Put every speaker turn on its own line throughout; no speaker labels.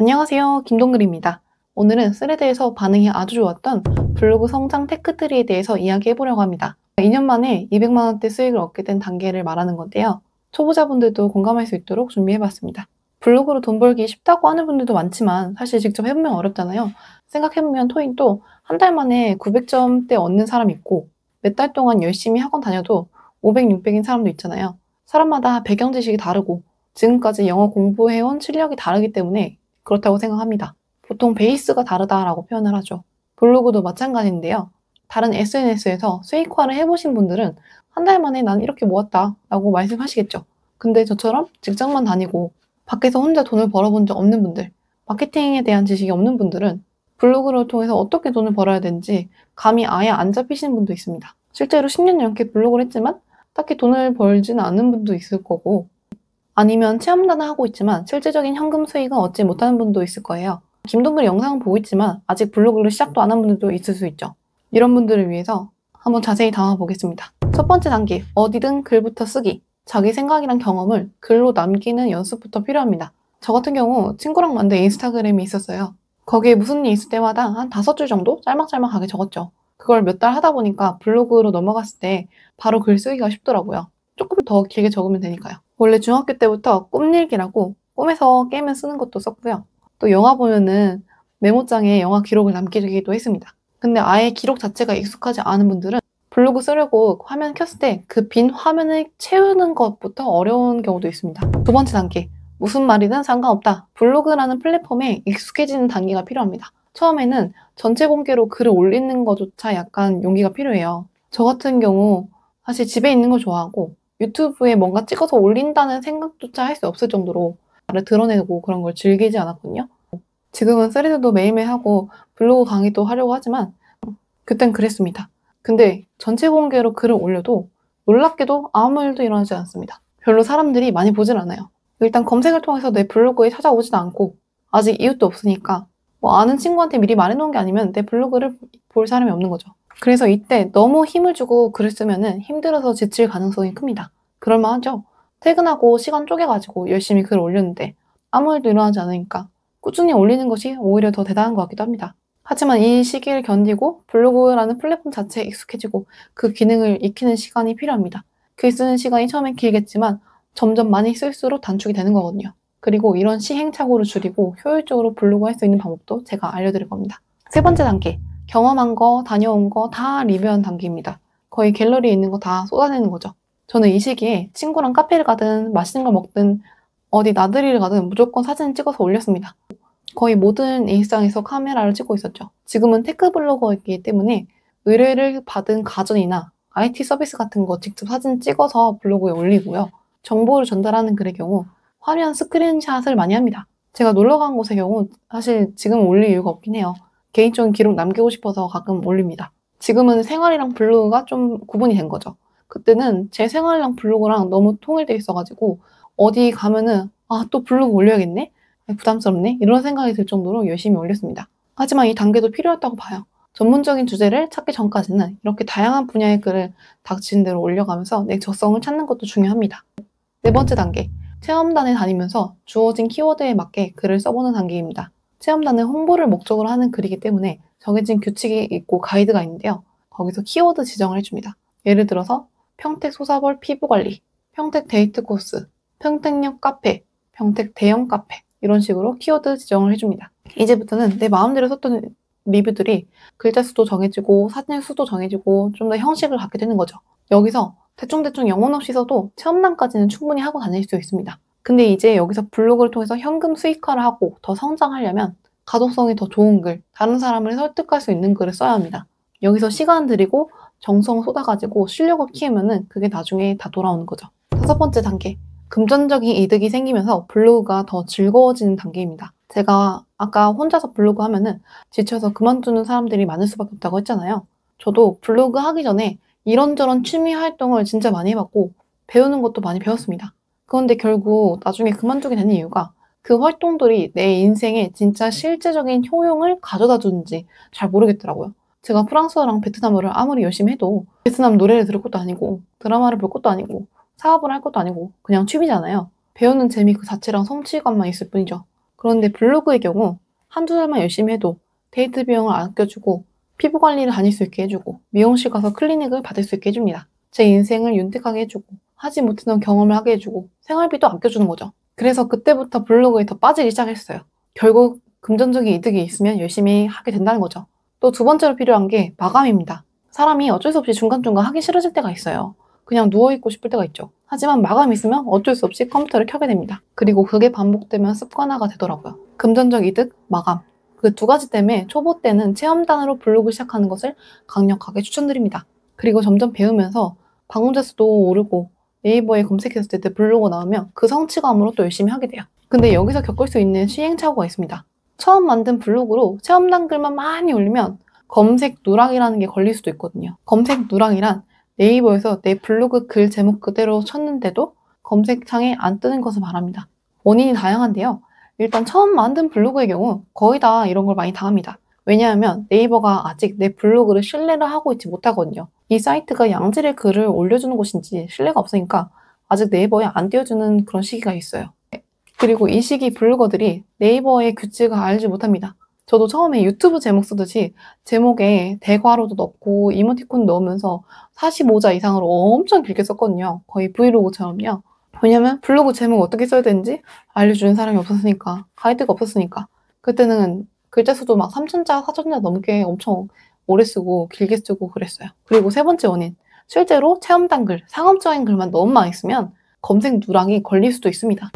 안녕하세요. 김동글입니다. 오늘은 스레드에서 반응이 아주 좋았던 블로그 성장 테크트리에 대해서 이야기해보려고 합니다. 2년 만에 200만 원대 수익을 얻게 된 단계를 말하는 건데요. 초보자분들도 공감할 수 있도록 준비해봤습니다. 블로그로 돈 벌기 쉽다고 하는 분들도 많지만 사실 직접 해보면 어렵잖아요. 생각해보면 토익도 한 달 만에 900점대 얻는 사람이 있고 몇 달 동안 열심히 학원 다녀도 500, 600인 사람도 있잖아요. 사람마다 배경 지식이 다르고 지금까지 영어 공부해온 실력이 다르기 때문에 그렇다고 생각합니다. 보통 베이스가 다르다라고 표현을 하죠. 블로그도 마찬가지인데요. 다른 SNS에서 수익화를 해보신 분들은 한 달 만에 난 이렇게 모았다 라고 말씀하시겠죠. 근데 저처럼 직장만 다니고 밖에서 혼자 돈을 벌어본 적 없는 분들, 마케팅에 대한 지식이 없는 분들은 블로그를 통해서 어떻게 돈을 벌어야 되는지 감이 아예 안 잡히시는 분도 있습니다. 실제로 10년 넘게 블로그를 했지만 딱히 돈을 벌지는 않은 분도 있을 거고, 아니면 체험단을 하고 있지만 실질적인 현금 수익은 얻지 못하는 분도 있을 거예요. 김동글 영상은 보고 있지만 아직 블로그를 시작도 안 한 분들도 있을 수 있죠. 이런 분들을 위해서 한번 자세히 담아보겠습니다. 첫 번째 단계, 어디든 글부터 쓰기. 자기 생각이랑 경험을 글로 남기는 연습부터 필요합니다. 저 같은 경우 친구랑 만든 인스타그램이 있었어요. 거기에 무슨 일 있을 때마다 한 5줄 정도 짤막짤막하게 적었죠. 그걸 몇 달 하다 보니까 블로그로 넘어갔을 때 바로 글 쓰기가 쉽더라고요. 조금 더 길게 적으면 되니까요. 원래 중학교 때부터 꿈일기라고 꿈에서 깨면 쓰는 것도 썼고요. 또 영화 보면은 메모장에 영화 기록을 남기기도 했습니다. 근데 아예 기록 자체가 익숙하지 않은 분들은 블로그 쓰려고 화면 켰을 때 그 빈 화면을 채우는 것부터 어려운 경우도 있습니다. 두 번째 단계, 무슨 말이든 상관없다. 블로그라는 플랫폼에 익숙해지는 단계가 필요합니다. 처음에는 전체 공개로 글을 올리는 것조차 약간 용기가 필요해요. 저 같은 경우 사실 집에 있는 걸 좋아하고 유튜브에 뭔가 찍어서 올린다는 생각조차 할 수 없을 정도로 나를 드러내고 그런 걸 즐기지 않았거든요. 지금은 스레드도 매일매일 하고 블로그 강의도 하려고 하지만 그땐 그랬습니다. 근데 전체 공개로 글을 올려도 놀랍게도 아무 일도 일어나지 않습니다. 별로 사람들이 많이 보질 않아요. 일단 검색을 통해서 내 블로그에 찾아오지도 않고 아직 이웃도 없으니까 뭐 아는 친구한테 미리 말해놓은 게 아니면 내 블로그를 볼 사람이 없는 거죠. 그래서 이때 너무 힘을 주고 글을 쓰면은 힘들어서 지칠 가능성이 큽니다. 그럴만하죠? 퇴근하고 시간 쪼개가지고 열심히 글을 올렸는데 아무 일도 일어나지 않으니까 꾸준히 올리는 것이 오히려 더 대단한 것 같기도 합니다. 하지만 이 시기를 견디고 블로그라는 플랫폼 자체에 익숙해지고 그 기능을 익히는 시간이 필요합니다. 글 쓰는 시간이 처음엔 길겠지만 점점 많이 쓸수록 단축이 되는 거거든요. 그리고 이런 시행착오를 줄이고 효율적으로 블로그 할 수 있는 방법도 제가 알려드릴 겁니다. 세 번째 단계, 경험한 거, 다녀온 거 다 리뷰하는 단계입니다. 거의 갤러리에 있는 거 다 쏟아내는 거죠. 저는 이 시기에 친구랑 카페를 가든 맛있는 걸 먹든 어디 나들이를 가든 무조건 사진을 찍어서 올렸습니다. 거의 모든 일상에서 카메라를 찍고 있었죠. 지금은 테크 블로거이기 때문에 의뢰를 받은 가전이나 IT 서비스 같은 거 직접 사진 찍어서 블로그에 올리고요. 정보를 전달하는 글의 경우 화면 스크린샷을 많이 합니다. 제가 놀러 간 곳의 경우 사실 지금 올릴 이유가 없긴 해요. 개인적인 기록 남기고 싶어서 가끔 올립니다. 지금은 생활이랑 블로그가 좀 구분이 된 거죠. 그때는 제 생활이랑 블로그랑 너무 통일돼 있어가지고 어디 가면은 또 블로그 올려야겠네? 부담스럽네? 이런 생각이 들 정도로 열심히 올렸습니다. 하지만 이 단계도 필요했다고 봐요. 전문적인 주제를 찾기 전까지는 이렇게 다양한 분야의 글을 닥치는 대로 올려가면서 내 적성을 찾는 것도 중요합니다. 네 번째 단계, 체험단에 다니면서 주어진 키워드에 맞게 글을 써보는 단계입니다. 체험단은 홍보를 목적으로 하는 글이기 때문에 정해진 규칙이 있고 가이드가 있는데요. 거기서 키워드 지정을 해줍니다. 예를 들어서 평택 소사벌 피부관리, 평택 데이트 코스, 평택역 카페, 평택 대형 카페 이런 식으로 키워드 지정을 해줍니다. 이제부터는 내 마음대로 썼던 리뷰들이 글자 수도 정해지고 사진 수도 정해지고 좀 더 형식을 갖게 되는 거죠. 여기서 대충대충 영혼 없이 써도 체험단까지는 충분히 하고 다닐 수 있습니다. 근데 이제 여기서 블로그를 통해서 현금 수익화를 하고 더 성장하려면 가독성이 더 좋은 글, 다른 사람을 설득할 수 있는 글을 써야 합니다. 여기서 시간 들이고 정성을 쏟아가지고 실력을 키우면은 그게 나중에 다 돌아오는 거죠. 다섯 번째 단계, 금전적인 이득이 생기면서 블로그가 더 즐거워지는 단계입니다. 제가 아까 혼자서 블로그 하면은 지쳐서 그만두는 사람들이 많을 수밖에 없다고 했잖아요. 저도 블로그 하기 전에 이런저런 취미 활동을 진짜 많이 해봤고 배우는 것도 많이 배웠습니다. 그런데 결국 나중에 그만두게 되는 이유가 그 활동들이 내 인생에 진짜 실제적인 효용을 가져다 주는지 잘 모르겠더라고요. 제가 프랑스어랑 베트남어를 아무리 열심히 해도 베트남 노래를 들을 것도 아니고 드라마를 볼 것도 아니고 사업을 할 것도 아니고 그냥 취미잖아요. 배우는 재미 그 자체랑 성취감만 있을 뿐이죠. 그런데 블로그의 경우 한두 달만 열심히 해도 데이트 비용을 아껴주고 피부 관리를 다닐 수 있게 해주고 미용실 가서 클리닉을 받을 수 있게 해줍니다. 제 인생을 윤택하게 해주고 하지 못했던 경험을 하게 해주고 생활비도 아껴주는 거죠. 그래서 그때부터 블로그에 더 빠지기 시작했어요. 결국 금전적인 이득이 있으면 열심히 하게 된다는 거죠. 또 두 번째로 필요한 게 마감입니다. 사람이 어쩔 수 없이 중간중간 하기 싫어질 때가 있어요. 그냥 누워있고 싶을 때가 있죠. 하지만 마감이 있으면 어쩔 수 없이 컴퓨터를 켜게 됩니다. 그리고 그게 반복되면 습관화가 되더라고요. 금전적 이득, 마감. 그 두 가지 때문에 초보 때는 체험단으로 블로그 시작하는 것을 강력하게 추천드립니다. 그리고 점점 배우면서 방문자 수도 오르고 네이버에 검색했을 때 블로그 나오면 그 성취감으로 또 열심히 하게 돼요. 근데 여기서 겪을 수 있는 시행착오가 있습니다. 처음 만든 블로그로 체험단 글만 많이 올리면 검색 누락이라는 게 걸릴 수도 있거든요. 검색 누락이란 네이버에서 내 블로그 글 제목 그대로 쳤는데도 검색창에 안 뜨는 것을 말합니다. 원인이 다양한데요. 일단 처음 만든 블로그의 경우 거의 다 이런 걸 많이 당합니다. 왜냐하면 네이버가 아직 내 블로그를 신뢰를 하고 있지 못하거든요. 이 사이트가 양질의 글을 올려주는 곳인지 신뢰가 없으니까 아직 네이버에 안 띄워주는 그런 시기가 있어요. 그리고 이 시기 블로거들이 네이버의 규칙을 알지 못합니다. 저도 처음에 유튜브 제목 쓰듯이 제목에 대괄호도 넣고 이모티콘 넣으면서 45자 이상으로 엄청 길게 썼거든요. 거의 브이로그처럼요. 왜냐면 블로그 제목 어떻게 써야 되는지 알려주는 사람이 없었으니까, 가이드가 없었으니까. 그때는 글자 수도 막 3,000자, 4,000자 넘게 엄청 오래 쓰고 길게 쓰고 그랬어요. 그리고 세 번째 원인, 실제로 체험단 글, 상업적인 글만 너무 많이 쓰면 검색 누락이 걸릴 수도 있습니다.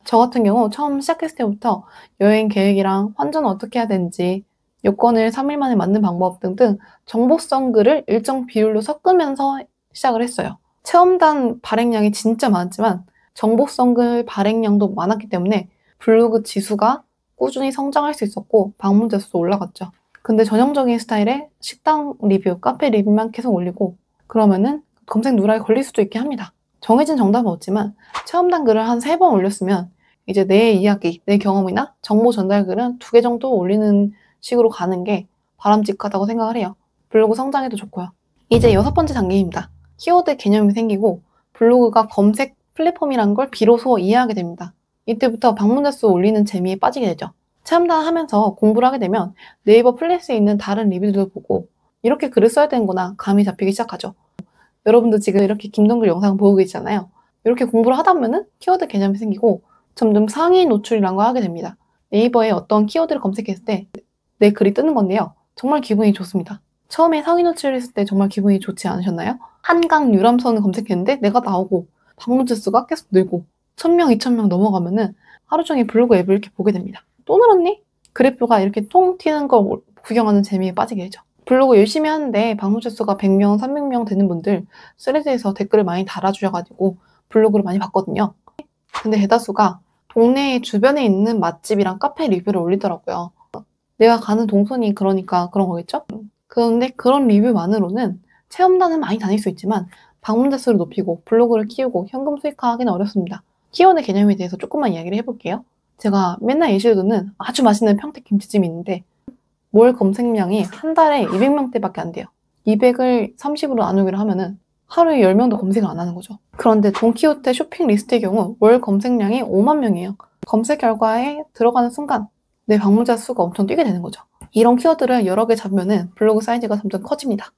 저 같은 경우 처음 시작했을 때부터 여행 계획이랑 환전 어떻게 해야 되는지, 여권을 3일 만에 만든 방법 등등 정보성 글을 일정 비율로 섞으면서 시작을 했어요. 체험단 발행량이 진짜 많았지만 정보성 글 발행량도 많았기 때문에 블로그 지수가 꾸준히 성장할 수 있었고 방문자 수도 올라갔죠. 근데 전형적인 스타일의 식당 리뷰, 카페 리뷰만 계속 올리고 그러면은 검색 누락에 걸릴 수도 있게 합니다. 정해진 정답은 없지만 체험단 글을 한 3번 올렸으면 이제 내 이야기, 내 경험이나 정보 전달 글은 2개 정도 올리는 식으로 가는 게 바람직하다고 생각을 해요. 블로그 성장에도 좋고요. 이제 6번째 단계입니다. 키워드 개념이 생기고 블로그가 검색 플랫폼이라는 걸 비로소 이해하게 됩니다. 이때부터 방문자 수 올리는 재미에 빠지게 되죠. 체험단 하면서 공부를 하게 되면 네이버 플랫에 있는 다른 리뷰들도 보고 이렇게 글을 써야 되는구나 감이 잡히기 시작하죠. 여러분도 지금 이렇게 김동글 영상 보고 계시잖아요. 이렇게 공부를 하다 보면은 키워드 개념이 생기고 점점 상위 노출이라는 걸 하게 됩니다. 네이버에 어떤 키워드를 검색했을 때 내 글이 뜨는 건데요. 정말 기분이 좋습니다. 처음에 상위 노출을 했을 때 정말 기분이 좋지 않으셨나요? 한강 유람선을 검색했는데 내가 나오고 방문자 수가 계속 늘고 1,000명, 2,000명 넘어가면은 하루 종일 블로그 앱을 이렇게 보게 됩니다. 또 늘었니? 그래프가 이렇게 통 튀는 걸 구경하는 재미에 빠지게 되죠. 블로그 열심히 하는데 방문자 수가 100명, 300명 되는 분들 스레드에서 댓글을 많이 달아주셔가지고 블로그를 많이 봤거든요. 근데 대다수가 동네 주변에 있는 맛집이랑 카페 리뷰를 올리더라고요. 내가 가는 동선이 그러니까 그런 거겠죠? 그런데 그런 리뷰만으로는 체험단은 많이 다닐 수 있지만 방문자 수를 높이고 블로그를 키우고 현금 수익화하기는 어렵습니다. 키워드 개념에 대해서 조금만 이야기를 해볼게요. 제가 맨날 예시로 듣는 아주 맛있는 평택 김치찜이 있는데 월 검색량이 한 달에 200명대밖에 안 돼요. 200을 30으로 나누기로 하면은 하루에 10명도 검색을 안 하는 거죠. 그런데 돈키호테 쇼핑 리스트의 경우 월 검색량이 5만 명이에요. 검색 결과에 들어가는 순간 내 방문자 수가 엄청 뛰게 되는 거죠. 이런 키워드를 여러 개 잡으면은 블로그 사이즈가 점점 커집니다.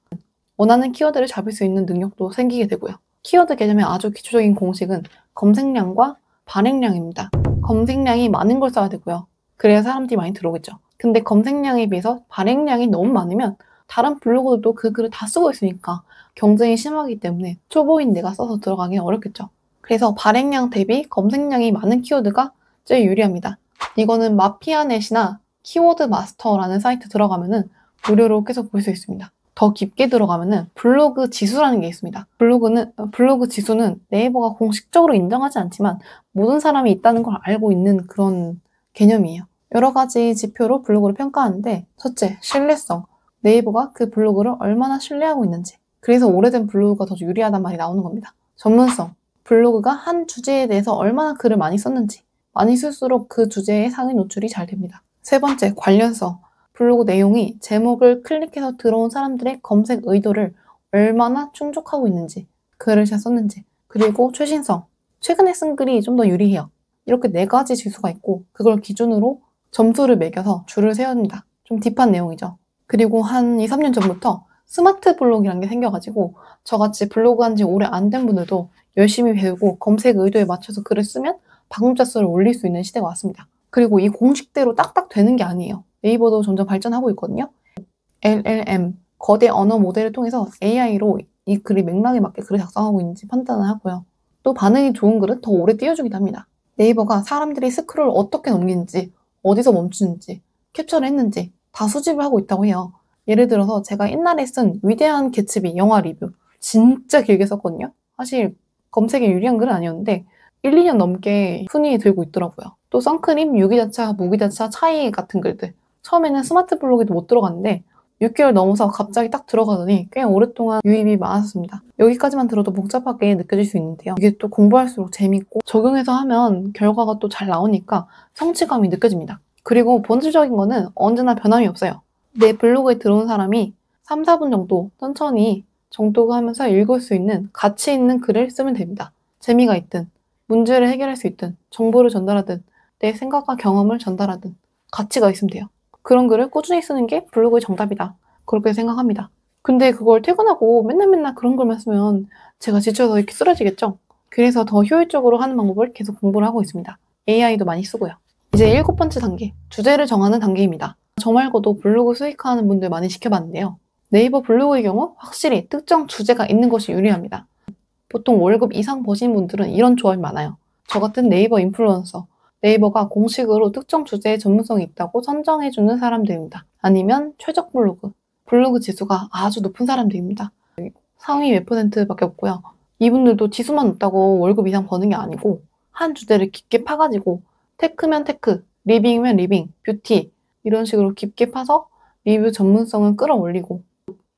원하는 키워드를 잡을 수 있는 능력도 생기게 되고요. 키워드 개념의 아주 기초적인 공식은 검색량과 발행량입니다. 검색량이 많은 걸 써야 되고요. 그래야 사람들이 많이 들어오겠죠. 근데 검색량에 비해서 발행량이 너무 많으면 다른 블로그들도 그 글을 다 쓰고 있으니까 경쟁이 심하기 때문에 초보인 내가 써서 들어가기 어렵겠죠. 그래서 발행량 대비 검색량이 많은 키워드가 제일 유리합니다. 이거는 마피아넷이나 키워드 마스터라는 사이트 들어가면은 무료로 계속 볼 수 있습니다. 더 깊게 들어가면은 블로그 지수라는 게 있습니다. 블로그 지수는 네이버가 공식적으로 인정하지 않지만 모든 사람이 있다는 걸 알고 있는 그런 개념이에요. 여러 가지 지표로 블로그를 평가하는데 첫째, 신뢰성. 네이버가 그 블로그를 얼마나 신뢰하고 있는지. 그래서 오래된 블로그가 더 유리하단 말이 나오는 겁니다. 전문성. 블로그가 한 주제에 대해서 얼마나 글을 많이 썼는지. 많이 쓸수록 그 주제의 상위 노출이 잘 됩니다. 세 번째, 관련성. 블로그 내용이 제목을 클릭해서 들어온 사람들의 검색 의도를 얼마나 충족하고 있는지, 글을 잘 썼는지. 그리고 최신성. 최근에 쓴 글이 좀 더 유리해요. 이렇게 4가지 지수가 있고 그걸 기준으로 점수를 매겨서 줄을 세웁니다. 좀 딥한 내용이죠. 그리고 한 2, 3년 전부터 스마트 블록이라는 게 생겨가지고 저같이 블로그 한 지 오래 안 된 분들도 열심히 배우고 검색 의도에 맞춰서 글을 쓰면 방문자 수를 올릴 수 있는 시대가 왔습니다. 그리고 이 공식대로 딱딱 되는 게 아니에요. 네이버도 점점 발전하고 있거든요. LLM, 거대 언어 모델을 통해서 AI로 이 글이 맥락에 맞게 글을 작성하고 있는지 판단을 하고요. 또 반응이 좋은 글은 더 오래 띄워주기도 합니다. 네이버가 사람들이 스크롤을 어떻게 넘기는지, 어디서 멈추는지, 캡처를 했는지 다 수집을 하고 있다고 해요. 예를 들어서 제가 옛날에 쓴 위대한 개츠비 영화 리뷰 진짜 길게 썼거든요. 사실 검색에 유리한 글은 아니었는데 1, 2년 넘게 순위에 들고 있더라고요. 또 선크림, 유기자차, 무기자차 차이 같은 글들 처음에는 스마트 블로그에도 못 들어갔는데 6개월 넘어서 갑자기 딱 들어가더니 꽤 오랫동안 유입이 많았습니다. 여기까지만 들어도 복잡하게 느껴질 수 있는데요. 이게 또 공부할수록 재밌고 적용해서 하면 결과가 또 잘 나오니까 성취감이 느껴집니다. 그리고 본질적인 거는 언제나 변함이 없어요. 내 블로그에 들어온 사람이 3, 4분 정도 천천히 정독하면서 읽을 수 있는 가치 있는 글을 쓰면 됩니다. 재미가 있든, 문제를 해결할 수 있든, 정보를 전달하든, 내 생각과 경험을 전달하든 가치가 있으면 돼요. 그런 글을 꾸준히 쓰는 게 블로그의 정답이다. 그렇게 생각합니다. 근데 그걸 퇴근하고 맨날 그런 글만 쓰면 제가 지쳐서 이렇게 쓰러지겠죠? 그래서 더 효율적으로 하는 방법을 계속 공부를 하고 있습니다. AI도 많이 쓰고요. 이제 7번째 단계, 주제를 정하는 단계입니다. 저 말고도 블로그 수익화하는 분들 많이 지켜봤는데요. 네이버 블로그의 경우 확실히 특정 주제가 있는 것이 유리합니다. 보통 월급 이상 버신 분들은 이런 조합이 많아요. 저 같은 네이버 인플루언서, 네이버가 공식으로 특정 주제에 전문성이 있다고 선정해주는 사람들입니다. 아니면 최적 블로그, 블로그 지수가 아주 높은 사람들입니다. 상위 몇 %밖에 없고요. 이분들도 지수만 높다고 월급 이상 버는 게 아니고 한 주제를 깊게 파가지고 테크면 테크, 리빙이면 리빙, 뷰티 이런 식으로 깊게 파서 리뷰 전문성을 끌어올리고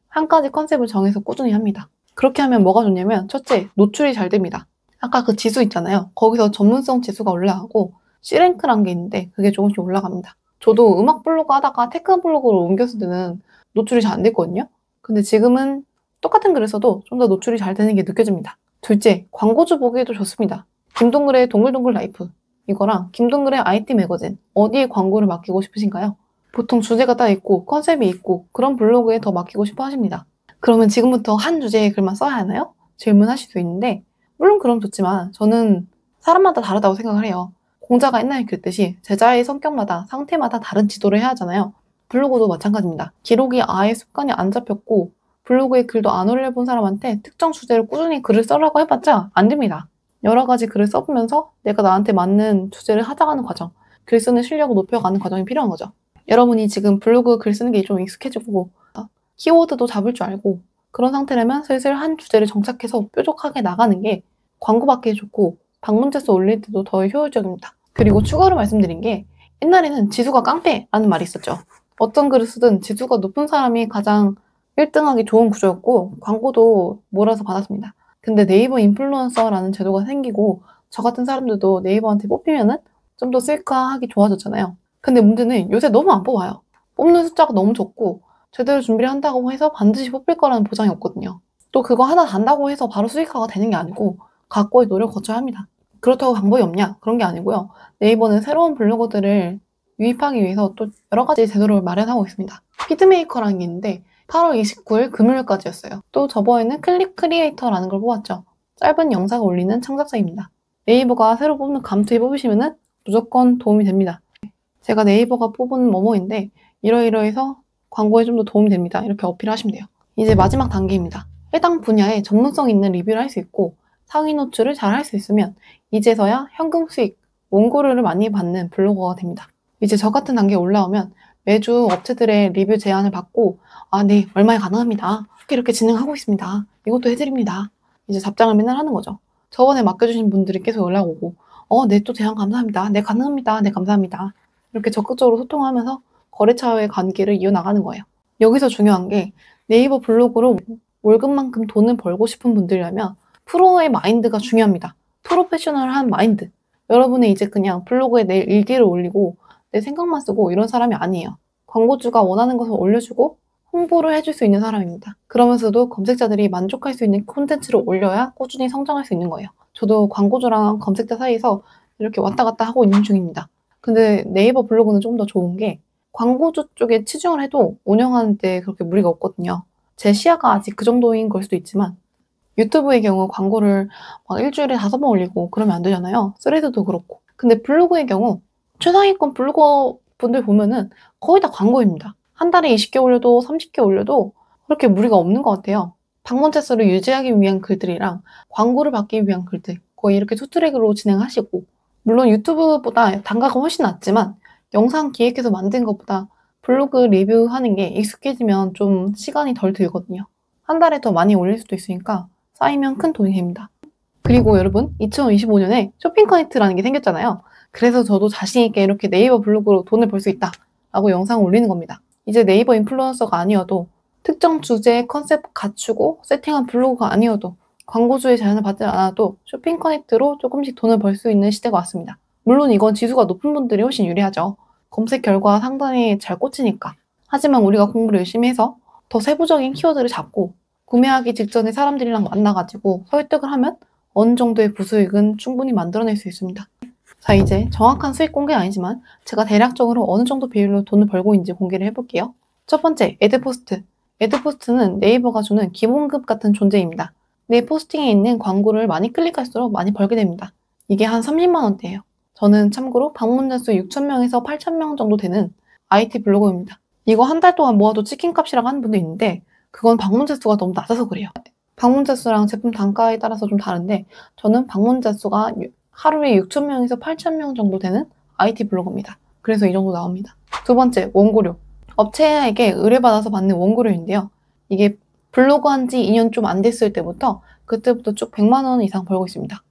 한 가지 컨셉을 정해서 꾸준히 합니다. 그렇게 하면 뭐가 좋냐면 첫째, 노출이 잘 됩니다. 아까 그 지수 있잖아요. 거기서 전문성 지수가 올라가고 C랭크라는 게 있는데 그게 조금씩 올라갑니다. 저도 음악 블로그 하다가 테크 블로그로 옮겼을 때는 노출이 잘 안 됐거든요. 근데 지금은 똑같은 글을 써도 좀 더 노출이 잘 되는 게 느껴집니다. 둘째, 광고주 보기에도 좋습니다. 김동글의 동글동글 라이프 이거랑 김동글의 IT 매거진 어디에 광고를 맡기고 싶으신가요? 보통 주제가 딱 있고 컨셉이 있고 그런 블로그에 더 맡기고 싶어 하십니다. 그러면 지금부터 한 주제의 글만 써야 하나요? 질문하실 수 있는데 물론 그럼 좋지만 저는 사람마다 다르다고 생각을 해요. 공자가 옛날에 그랬듯이 제자의 성격마다 상태마다 다른 지도를 해야 하잖아요. 블로그도 마찬가지입니다. 기록이 아예 습관이 안 잡혔고 블로그에 글도 안 올려본 사람한테 특정 주제로 꾸준히 글을 써라고 해봤자 안 됩니다. 여러 가지 글을 써보면서 내가 나한테 맞는 주제를 찾아가는 과정, 글 쓰는 실력을 높여가는 과정이 필요한 거죠. 여러분이 지금 블로그 글 쓰는 게 좀 익숙해지고 키워드도 잡을 줄 알고 그런 상태라면 슬슬 한 주제를 정착해서 뾰족하게 나가는 게 광고 받기에 좋고 방문자 수 올릴 때도 더 효율적입니다. 그리고 추가로 말씀드린 게 옛날에는 지수가 깡패라는 말이 있었죠. 어떤 글을 쓰든 지수가 높은 사람이 가장 1등하기 좋은 구조였고 광고도 몰아서 받았습니다. 근데 네이버 인플루언서라는 제도가 생기고 저 같은 사람들도 네이버한테 뽑히면은 좀 더 수익화하기 좋아졌잖아요. 근데 문제는 요새 너무 안 뽑아요. 뽑는 숫자가 너무 적고 제대로 준비를 한다고 해서 반드시 뽑힐 거라는 보장이 없거든요. 또 그거 하나 단다고 해서 바로 수익화가 되는 게 아니고 각고의 노력을 거쳐야 합니다. 그렇다고 방법이 없냐? 그런 게 아니고요. 네이버는 새로운 블로거들을 유입하기 위해서 또 여러 가지 제도를 마련하고 있습니다. 피드메이커라는 게 있는데 8월 29일 금요일까지였어요. 또 저번에는 클릭 크리에이터라는 걸 뽑았죠. 짧은 영상을 올리는 창작자입니다. 네이버가 새로 뽑는 감투에 뽑으시면은 무조건 도움이 됩니다. 제가 네이버가 뽑은 뭐뭐인데 이러이러해서 광고에 좀 더 도움이 됩니다. 이렇게 어필하시면 돼요. 이제 마지막 단계입니다. 해당 분야에 전문성 있는 리뷰를 할 수 있고 상위 노출을 잘 할 수 있으면 이제서야 현금 수익, 원고료를 많이 받는 블로거가 됩니다. 이제 저 같은 단계에 올라오면 매주 업체들의 리뷰 제안을 받고 네, 얼마에 가능합니다. 이렇게 진행하고 있습니다. 이것도 해드립니다. 이제 답장을 맨날 하는 거죠. 저번에 맡겨주신 분들이 계속 연락 오고 네, 또 제안 감사합니다. 네, 가능합니다. 네, 감사합니다. 이렇게 적극적으로 소통하면서 거래처의 관계를 이어나가는 거예요. 여기서 중요한 게 네이버 블로그로 월급만큼 돈을 벌고 싶은 분들이라면 프로의 마인드가 중요합니다. 프로페셔널한 마인드. 여러분은 이제 그냥 블로그에 내 일기를 올리고 내 생각만 쓰고 이런 사람이 아니에요. 광고주가 원하는 것을 올려주고 홍보를 해줄 수 있는 사람입니다. 그러면서도 검색자들이 만족할 수 있는 콘텐츠를 올려야 꾸준히 성장할 수 있는 거예요. 저도 광고주랑 검색자 사이에서 이렇게 왔다 갔다 하고 있는 중입니다. 근데 네이버 블로그는 좀 더 좋은 게 광고주 쪽에 치중을 해도 운영하는 데 그렇게 무리가 없거든요. 제 시야가 아직 그 정도인 걸 수도 있지만 유튜브의 경우 광고를 막 일주일에 5번 올리고 그러면 안 되잖아요. 스레드도 그렇고. 근데 블로그의 경우 최상위권 블로거 분들 보면은 거의 다 광고입니다. 한 달에 20개 올려도 30개 올려도 그렇게 무리가 없는 것 같아요. 방문자 수를 유지하기 위한 글들이랑 광고를 받기 위한 글들 거의 이렇게 투트랙으로 진행하시고, 물론 유튜브보다 단가가 훨씬 낮지만 영상 기획해서 만든 것보다 블로그 리뷰하는 게 익숙해지면 좀 시간이 덜 들거든요. 한 달에 더 많이 올릴 수도 있으니까 쌓이면 큰 돈이 됩니다. 그리고 여러분, 2025년에 쇼핑 커넥트라는 게 생겼잖아요. 그래서 저도 자신있게 이렇게 네이버 블로그로 돈을 벌 수 있다 라고 영상을 올리는 겁니다. 이제 네이버 인플루언서가 아니어도 특정 주제의 컨셉 갖추고 세팅한 블로그가 아니어도 광고주의 제한을 받지 않아도 쇼핑 커넥트로 조금씩 돈을 벌 수 있는 시대가 왔습니다. 물론 이건 지수가 높은 분들이 훨씬 유리하죠. 검색 결과 상당히 잘 꽂히니까. 하지만 우리가 공부를 열심히 해서 더 세부적인 키워드를 잡고 구매하기 직전에 사람들이랑 만나가지고 설득을 하면 어느 정도의 부수익은 충분히 만들어낼 수 있습니다. 자, 이제 정확한 수익 공개는 아니지만 제가 대략적으로 어느 정도 비율로 돈을 벌고 있는지 공개를 해볼게요. 첫 번째, 애드포스트. 애드포스트는 네이버가 주는 기본급 같은 존재입니다. 내 포스팅에 있는 광고를 많이 클릭할수록 많이 벌게 됩니다. 이게 한 30만 원대예요. 저는 참고로 방문자 수 6,000명에서 8,000명 정도 되는 IT 블로거입니다. 이거 한 달 동안 모아도 치킨값이라고 하는 분도 있는데 그건 방문자 수가 너무 낮아서 그래요. 방문자 수랑 제품 단가에 따라서 좀 다른데 저는 방문자 수가 하루에 6,000명에서 8,000명 정도 되는 IT 블로거입니다. 그래서 이 정도 나옵니다. 두 번째, 원고료. 업체에게 의뢰받아서 받는 원고료인데요. 이게 블로그 한 지 2년 좀 안 됐을 때부터 그때부터 쭉 100만 원 이상 벌고 있습니다.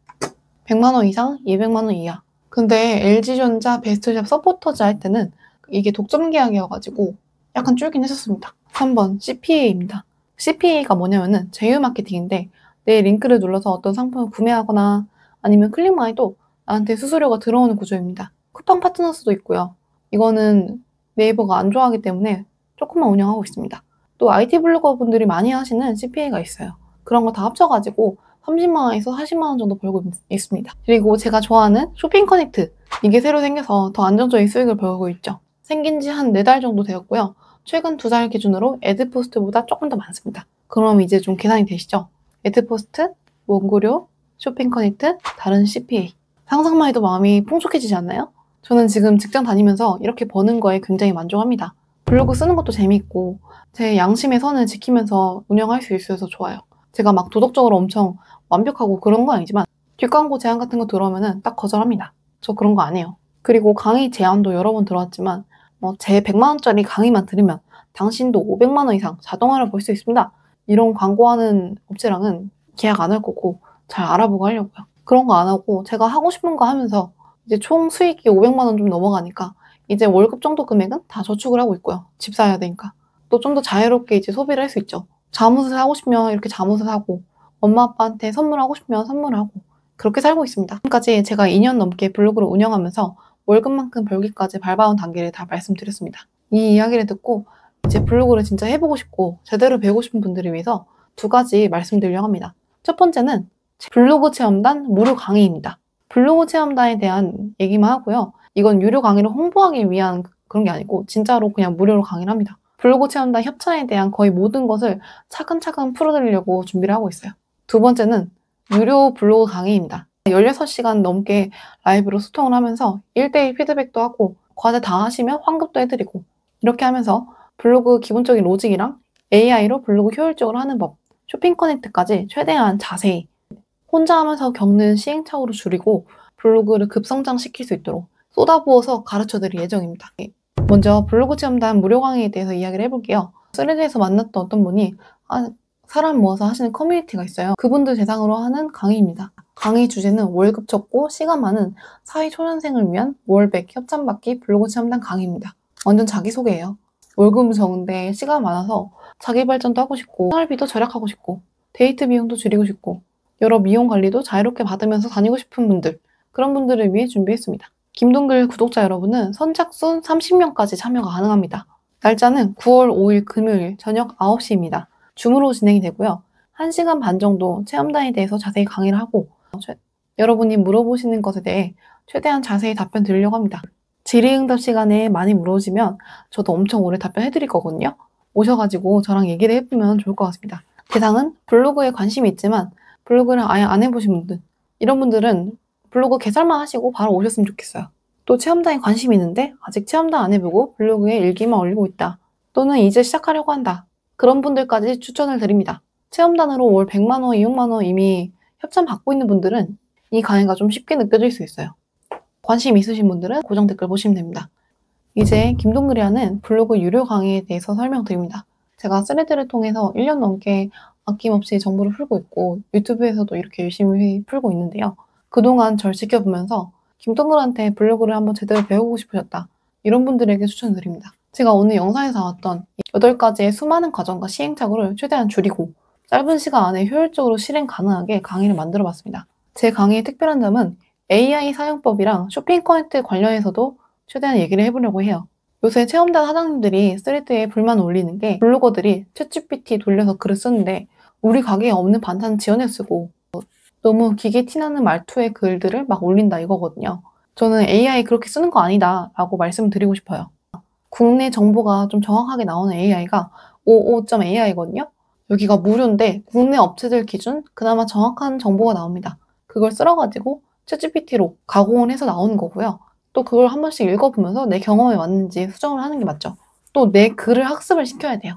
100만 원 이상, 200만 원 이하. 근데 LG전자 베스트샵 서포터즈 할 때는 이게 독점 계약이어가지고 약간 줄긴 했었습니다. 3번, CPA입니다. CPA가 뭐냐면은 제휴 마케팅인데 내 링크를 눌러서 어떤 상품을 구매하거나 아니면 클릭만 해도 나한테 수수료가 들어오는 구조입니다. 쿠팡 파트너스도 있고요. 이거는 네이버가 안 좋아하기 때문에 조금만 운영하고 있습니다. 또 IT 블로거 분들이 많이 하시는 CPA가 있어요. 그런 거 다 합쳐가지고 30만 원에서 40만 원 정도 벌고 있습니다. 그리고 제가 좋아하는 쇼핑 커넥트. 이게 새로 생겨서 더 안정적인 수익을 벌고 있죠. 생긴 지 한 4달 정도 되었고요. 최근 2달 기준으로 애드포스트보다 조금 더 많습니다. 그럼 이제 좀 계산이 되시죠? 애드포스트, 원고료, 쇼핑 커넥트, 다른 CPA. 상상만 해도 마음이 풍족해지지 않나요? 저는 지금 직장 다니면서 이렇게 버는 거에 굉장히 만족합니다. 블로그 쓰는 것도 재미있고 제 양심의 선을 지키면서 운영할 수 있어서 좋아요. 제가 막 도덕적으로 엄청 완벽하고 그런 건 아니지만 뒷광고 제안 같은 거 들어오면은 딱 거절합니다. 저 그런 거 안 해요. 그리고 강의 제안도 여러 번 들어왔지만 제 100만 원짜리 강의만 들으면 당신도 500만 원 이상 자동화를 볼 수 있습니다. 이런 광고하는 업체랑은 계약 안 할 거고 잘 알아보고 하려고요. 그런 거 안 하고 제가 하고 싶은 거 하면서 이제 총 수익이 500만 원 좀 넘어가니까 이제 월급 정도 금액은 다 저축을 하고 있고요. 집 사야 되니까. 또 좀 더 자유롭게 이제 소비를 할 수 있죠. 잠옷을 사고 싶으면 이렇게 잠옷을 사고 엄마 아빠한테 선물하고 싶으면 선물하고 그렇게 살고 있습니다. 지금까지 제가 2년 넘게 블로그를 운영하면서 월급만큼 벌기까지 밟아온 단계를 다 말씀드렸습니다. 이 이야기를 듣고 이제 블로그를 진짜 해보고 싶고 제대로 배우고 싶은 분들을 위해서 2가지 말씀드리려고 합니다. 첫 번째는 블로그 체험단 무료 강의입니다. 블로그 체험단에 대한 얘기만 하고요. 이건 유료 강의를 홍보하기 위한 그런 게 아니고 진짜로 그냥 무료로 강의를 합니다. 블로그 체험단 협찬에 대한 거의 모든 것을 차근차근 풀어드리려고 준비를 하고 있어요. 2번째는 유료 블로그 강의입니다. 16시간 넘게 라이브로 소통을 하면서 1대1 피드백도 하고 과제 다 하시면 환급도 해드리고 이렇게 하면서 블로그 기본적인 로직이랑 AI로 블로그 효율적으로 하는 법, 쇼핑 커넥트까지 최대한 자세히 혼자 하면서 겪는 시행착오를 줄이고 블로그를 급성장시킬 수 있도록 쏟아부어서 가르쳐드릴 예정입니다. 먼저 블로그 체험단 무료 강의에 대해서 이야기를 해볼게요. 스레드에서 만났던 어떤 분이 사람 모아서 하시는 커뮤니티가 있어요. 그분들 대상으로 하는 강의입니다. 강의 주제는 월급 적고 시간 많은 사회초년생을 위한 월백 협찬받기 블로그 체험단 강의입니다. 완전 자기소개예요. 월급은 적은데 시간 많아서 자기 발전도 하고 싶고 생활비도 절약하고 싶고 데이트 비용도 줄이고 싶고 여러 미용 관리도 자유롭게 받으면서 다니고 싶은 분들, 그런 분들을 위해 준비했습니다. 김동글 구독자 여러분은 선착순 30명까지 참여가 가능합니다. 날짜는 9월 5일 금요일 저녁 9시입니다. 줌으로 진행이 되고요. 1시간 반 정도 체험단에 대해서 자세히 강의를 하고 여러분이 물어보시는 것에 대해 최대한 자세히 답변 드리려고 합니다. 질의응답 시간에 많이 물어보시면 저도 엄청 오래 답변해드릴 거거든요. 오셔가지고 저랑 얘기를 해보면 좋을 것 같습니다. 대상은 블로그에 관심이 있지만 블로그를 아예 안 해보신 분들, 이런 분들은 블로그 개설만 하시고 바로 오셨으면 좋겠어요. 또 체험단에 관심이 있는데 아직 체험단 안 해보고 블로그에 일기만 올리고 있다. 또는 이제 시작하려고 한다. 그런 분들까지 추천을 드립니다. 체험단으로 월 100만 원, 200만 원 이미 협찬 받고 있는 분들은 이 강의가 좀 쉽게 느껴질 수 있어요. 관심 있으신 분들은 고정 댓글 보시면 됩니다. 이제 김동글이 하는 블로그 유료 강의에 대해서 설명드립니다. 제가 스레드를 통해서 1년 넘게 아낌없이 정보를 풀고 있고 유튜브에서도 이렇게 열심히 풀고 있는데요. 그동안 절 지켜보면서 김동글한테 블로그를 한번 제대로 배우고 싶으셨다. 이런 분들에게 추천드립니다. 제가 오늘 영상에서 나왔던 8가지의 수많은 과정과 시행착오를 최대한 줄이고 짧은 시간 안에 효율적으로 실행 가능하게 강의를 만들어 봤습니다. 제 강의의 특별한 점은 AI 사용법이랑 쇼핑 커넥트 관련해서도 최대한 얘기를 해보려고 해요. 요새 체험단 사장님들이 스레드에 불만 올리는 게 블로거들이 챗GPT 돌려서 글을 쓰는데 우리 가게에 없는 반찬 지어내 쓰고 너무 기계 티나는 말투의 글들을 막 올린다 이거거든요. 저는 AI 그렇게 쓰는 거 아니다 라고 말씀드리고 싶어요. 국내 정보가 좀 정확하게 나오는 AI가 55.AI거든요. 여기가 무료인데 국내 업체들 기준 그나마 정확한 정보가 나옵니다. 그걸 쓸어가지고 챗GPT로 가공을 해서 나오는 거고요. 또 그걸 한 번씩 읽어보면서 내 경험에 맞는지 수정을 하는 게 맞죠. 또 내 글을 학습을 시켜야 돼요.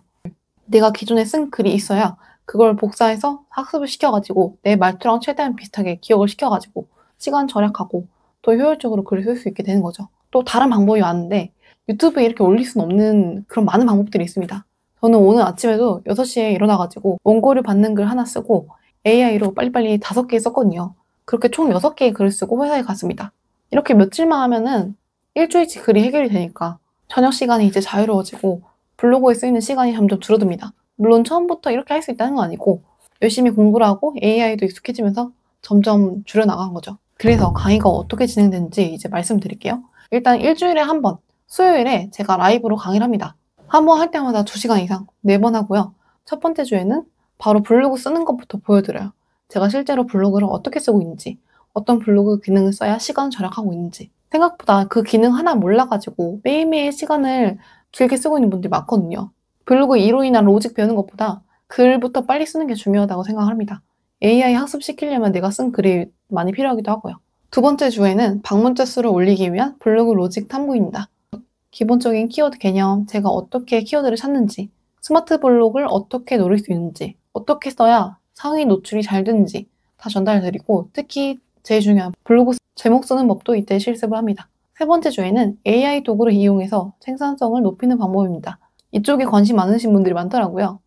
내가 기존에 쓴 글이 있어야 그걸 복사해서 학습을 시켜가지고 내 말투랑 최대한 비슷하게 기억을 시켜가지고 시간 절약하고 더 효율적으로 글을 쓸 수 있게 되는 거죠. 또 다른 방법이 많은데 유튜브에 이렇게 올릴 수는 없는 그런 많은 방법들이 있습니다. 저는 오늘 아침에도 6시에 일어나가지고 원고를 받는 글 하나 쓰고 AI로 빨리빨리 5개 썼거든요. 그렇게 총 6개의 글을 쓰고 회사에 갔습니다. 이렇게 며칠만 하면은 일주일치 글이 해결이 되니까 저녁 시간이 이제 자유로워지고 블로그에 쓰이는 시간이 점점 줄어듭니다. 물론 처음부터 이렇게 할 수 있다는 건 아니고 열심히 공부를 하고 AI도 익숙해지면서 점점 줄여나간 거죠. 그래서 강의가 어떻게 진행되는지 이제 말씀드릴게요. 일단 일주일에 한 번, 수요일에 제가 라이브로 강의를 합니다. 한 번 할 때마다 2시간 이상, 4번 하고요. 첫 번째 주에는 바로 블로그 쓰는 것부터 보여드려요. 제가 실제로 블로그를 어떻게 쓰고 있는지, 어떤 블로그 기능을 써야 시간 절약하고 있는지. 생각보다 그 기능 하나 몰라가지고 매일매일 시간을 길게 쓰고 있는 분들이 많거든요. 블로그 이론이나 로직 배우는 것보다 글부터 빨리 쓰는 게 중요하다고 생각합니다. AI 학습시키려면 내가 쓴 글이 많이 필요하기도 하고요. 두 번째 주에는 방문자 수를 올리기 위한 블로그 로직 탐구입니다. 기본적인 키워드 개념, 제가 어떻게 키워드를 찾는지, 스마트 블로그를 어떻게 노릴 수 있는지, 어떻게 써야 상위 노출이 잘 되는지 다 전달드리고 특히 제일 중요한 블로그 제목 쓰는 법도 이때 실습을 합니다. 세 번째 주에는 AI 도구를 이용해서 생산성을 높이는 방법입니다. 이쪽에 관심 많으신 분들이 많더라고요.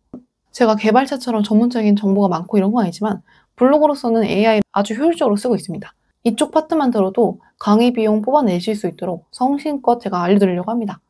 제가 개발자처럼 전문적인 정보가 많고 이런 건 아니지만 블로그로서는 AI를 아주 효율적으로 쓰고 있습니다. 이쪽 파트만 들어도 강의 비용 뽑아내실 수 있도록 성심껏 제가 알려드리려고 합니다.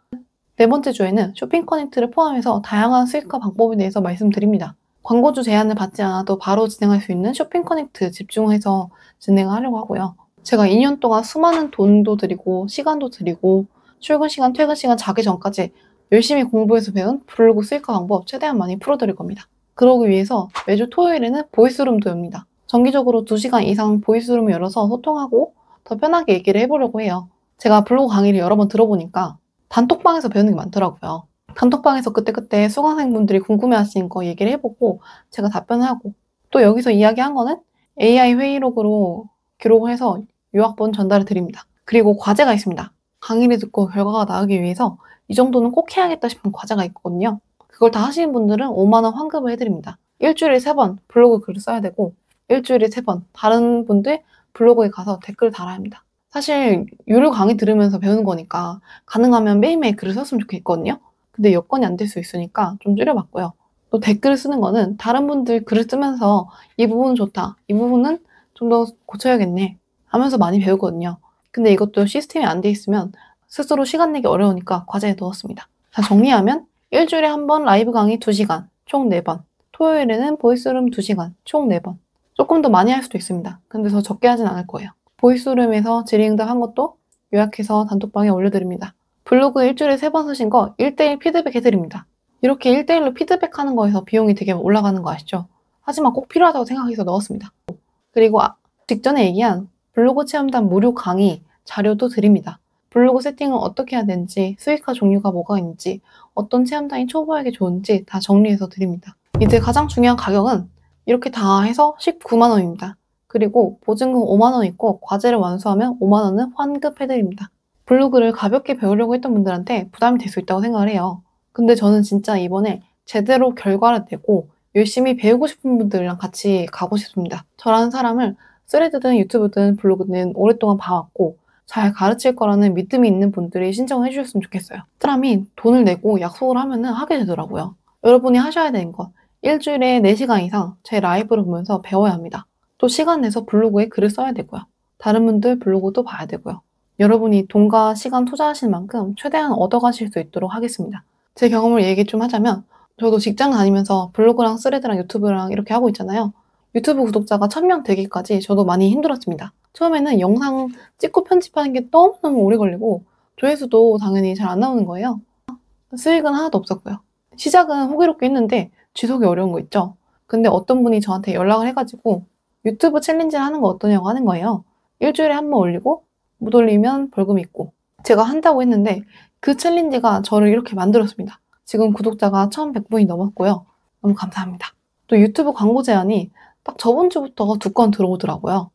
네 번째 주에는 쇼핑 커넥트를 포함해서 다양한 수익화 방법에 대해서 말씀드립니다. 광고주 제안을 받지 않아도 바로 진행할 수 있는 쇼핑 커넥트 집중해서 진행하려고 하고요. 제가 2년 동안 수많은 돈도 들이고 시간도 들이고 출근 시간, 퇴근 시간 자기 전까지 열심히 공부해서 배운 블로그 수익화 방법 최대한 많이 풀어드릴 겁니다. 그러기 위해서 매주 토요일에는 보이스룸도 엽니다. 정기적으로 2시간 이상 보이스룸을 열어서 소통하고 더 편하게 얘기를 해보려고 해요. 제가 블로그 강의를 여러 번 들어보니까 단톡방에서 배우는 게 많더라고요. 단톡방에서 그때그때 수강생분들이 궁금해하시는 거 얘기를 해보고 제가 답변을 하고 또 여기서 이야기한 거는 AI 회의록으로 기록을 해서 요약본 전달을 드립니다. 그리고 과제가 있습니다. 강의를 듣고 결과가 나오기 위해서 이 정도는 꼭 해야겠다 싶은 과제가 있거든요. 그걸 다 하시는 분들은 5만 원 환급을 해드립니다. 일주일에 3번 블로그 글을 써야 되고 일주일에 3번 다른 분들 블로그에 가서 댓글 달아야 합니다. 사실 유료 강의 들으면서 배우는 거니까 가능하면 매일매일 글을 썼으면 좋겠거든요. 근데 여건이 안 될 수 있으니까 좀 줄여봤고요. 또 댓글을 쓰는 거는 다른 분들 글을 쓰면서 이 부분은 좋다, 이 부분은 좀 더 고쳐야겠네 하면서 많이 배우거든요. 근데 이것도 시스템이 안 돼 있으면 스스로 시간 내기 어려우니까 과제에 넣었습니다. 자, 정리하면 일주일에 한 번 라이브 강의 2시간, 총 4번. 토요일에는 보이스룸 2시간, 총 4번. 조금 더 많이 할 수도 있습니다. 근데 더 적게 하진 않을 거예요. 보이스룸에서 질의응답 한 것도 요약해서 단톡방에 올려드립니다. 블로그 일주일에 3번 쓰신 거 1대1 피드백 해드립니다. 이렇게 1대1로 피드백하는 거에서 비용이 되게 올라가는 거 아시죠? 하지만 꼭 필요하다고 생각해서 넣었습니다. 그리고 직전에 얘기한 블로그 체험단 무료 강의, 자료도 드립니다. 블로그 세팅을 어떻게 해야 되는지, 수익화 종류가 뭐가 있는지, 어떤 체험단이 초보에게 좋은지 다 정리해서 드립니다. 이제 가장 중요한 가격은 이렇게 다 해서 19만 원입니다. 그리고 보증금 5만 원 있고 과제를 완수하면 5만 원은 환급해드립니다. 블로그를 가볍게 배우려고 했던 분들한테 부담이 될 수 있다고 생각을 해요. 근데 저는 진짜 이번에 제대로 결과를 내고 열심히 배우고 싶은 분들이랑 같이 가고 싶습니다. 저라는 사람을 스레드든 유튜브든 블로그든 오랫동안 봐왔고 잘 가르칠 거라는 믿음이 있는 분들이 신청을 해주셨으면 좋겠어요. 사람이 돈을 내고 약속을 하면은 하게 되더라고요. 여러분이 하셔야 되는 건 일주일에 4시간 이상 제 라이브를 보면서 배워야 합니다. 또 시간 내서 블로그에 글을 써야 되고요. 다른 분들 블로그도 봐야 되고요. 여러분이 돈과 시간 투자하신 만큼 최대한 얻어가실 수 있도록 하겠습니다. 제 경험을 얘기 좀 하자면 저도 직장 다니면서 블로그랑 스레드랑 유튜브랑 이렇게 하고 있잖아요. 유튜브 구독자가 1000명 되기까지 저도 많이 힘들었습니다. 처음에는 영상 찍고 편집하는 게 너무너무 오래 걸리고 조회수도 당연히 잘 안 나오는 거예요. 수익은 하나도 없었고요. 시작은 호기롭게 했는데 지속이 어려운 거 있죠. 근데 어떤 분이 저한테 연락을 해가지고 유튜브 챌린지를 하는 거 어떠냐고 하는 거예요. 일주일에 한 번 올리고 못 올리면 벌금 있고. 제가 한다고 했는데 그 챌린지가 저를 이렇게 만들었습니다. 지금 구독자가 1100분이 넘었고요. 너무 감사합니다. 또 유튜브 광고 제안이 딱 저번 주부터 2건 들어오더라고요.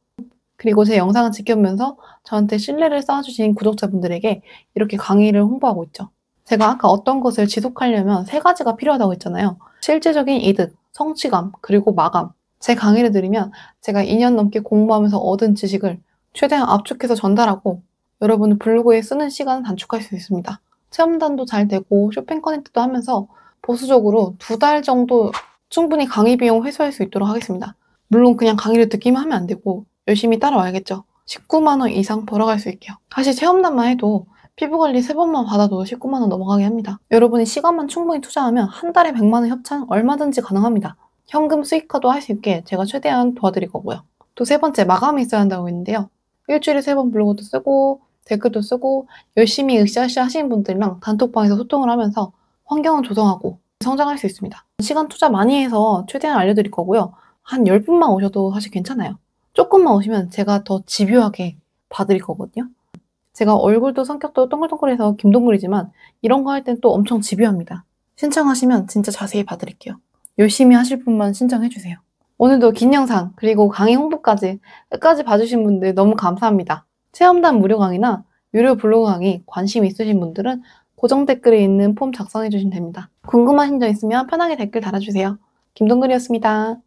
그리고 제 영상을 지켜보면서 저한테 신뢰를 쌓아주신 구독자분들에게 이렇게 강의를 홍보하고 있죠. 제가 아까 어떤 것을 지속하려면 3가지가 필요하다고 했잖아요. 실제적인 이득, 성취감, 그리고 마감. 제 강의를 들으면 제가 2년 넘게 공부하면서 얻은 지식을 최대한 압축해서 전달하고 여러분의 블로그에 쓰는 시간을 단축할 수 있습니다. 체험단도 잘 되고 쇼핑 커넥트도 하면서 보수적으로 2달 정도 충분히 강의 비용 회수할 수 있도록 하겠습니다. 물론 그냥 강의를 듣기만 하면 안 되고 열심히 따라와야겠죠. 19만 원 이상 벌어갈 수 있게요. 사실 체험단만 해도 피부관리 3번만 받아도 19만 원 넘어가게 합니다. 여러분이 시간만 충분히 투자하면 한 달에 100만 원 협찬 얼마든지 가능합니다. 현금 수익화도 할 수 있게 제가 최대한 도와드릴 거고요. 또 3번째, 마감이 있어야 한다고 했는데요. 일주일에 3번 블로그도 쓰고 댓글도 쓰고 열심히 으쌰으쌰 하시는 분들이랑 단톡방에서 소통을 하면서 환경을 조성하고 성장할 수 있습니다. 시간 투자 많이 해서 최대한 알려드릴 거고요. 한 10분만 오셔도 사실 괜찮아요. 조금만 오시면 제가 더 집요하게 봐드릴 거거든요. 제가 얼굴도 성격도 동글동글해서 김동글이지만 이런 거 할 땐 또 엄청 집요합니다. 신청하시면 진짜 자세히 봐드릴게요. 열심히 하실 분만 신청해주세요. 오늘도 긴 영상 그리고 강의 홍보까지 끝까지 봐주신 분들 너무 감사합니다. 체험단 무료 강의나 유료 블로그 강의 관심 있으신 분들은 고정 댓글에 있는 폼 작성해주시면 됩니다. 궁금하신 점 있으면 편하게 댓글 달아주세요. 김동글이었습니다.